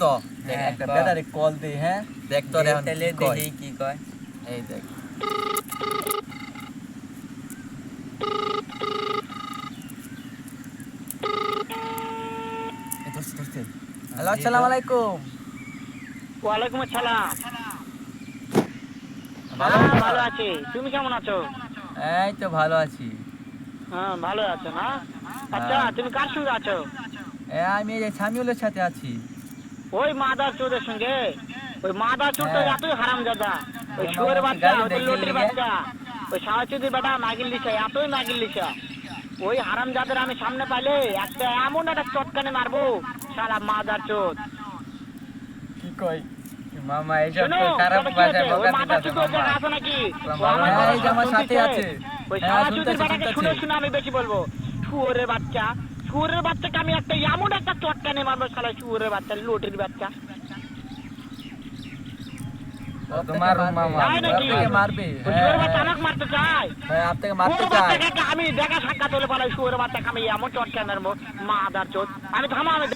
তো হ্যাঁ, একটা কর। ব্যাটারে কল দে, হ্যাঁ দেখ তো এখন তাহলে কি কয়। দেখি কি কয়। এই দেখ এই ধরছে। হ্যালো, জি আসসালামু তো। আলাইকুম। ওয়ালাইকুম আসসালাম। ভালো হ্যাঁ, আছো? ভালো আছি। তুমি কেমন আছো? এই তো ভালো আছি। হ্যাঁ, ভালো আছো না? আচ্ছা, হ্যাঁ, তুমি কার সঙ্গে আছো? আমি এই সামিউলের সাথে আছি। ওই মাদার চোদের সঙ্গে? ওই মাদার চোদ তো হ্যাঁ, এতই হারামজাদা। ওই যে মামা শুয়োরের আমাকে বাচ্চা, গালি ওই তো দেয় কি লটির লিগে? বাচ্চা, ওই সাওয়াচুদির বেটা মাগিল লিসা, এতই মাগিল লিসা। ওই হারামজাদের আমি সামনে পাইলে একটা এমন একটা চটকানে মারবো, শালা মাদার চোদ। কি কয়? মামা এইসব শোনো, তো খারাপ কেন কি ভাষায় হয়েছে? ওই বকা মাদার দিতেছে চোদ ওই মামা। জায়গা আছে নাকি? ও ভালো আমার না। কথা এই যে সব আমার সাথে শুনতিছে? আছে। ওই হ্যাঁ, সাওয়াচুদির শুনতেছি বেটাকে শুনতেছি। শুনে শুনে আমি বেশি বলবো। শুয়োরের বাচ্চা, শুয়োরের বাচ্চাকে আমি একটা এমন একটা চটকানে মারবো, শালা শুয়োরের বাচ্চা, লটির বাচ্চা। তোমার মামা তাই নাকি? আপনাকে মারবে। ওই হ্যাঁ শুয়োরের বাচ্চা হ্যাঁ আমাকে মারতে চায়? হ্যাঁ, আপনাকে মারতে শুয়োরের চাই। বাচ্চাকে আমি দেখা সাক্ষাৎ হলে পালাই, শুয়োরের বাচ্চাকে আমি এমন চটকানে মারবো, মাদার চোদ। আমি থামা, আমি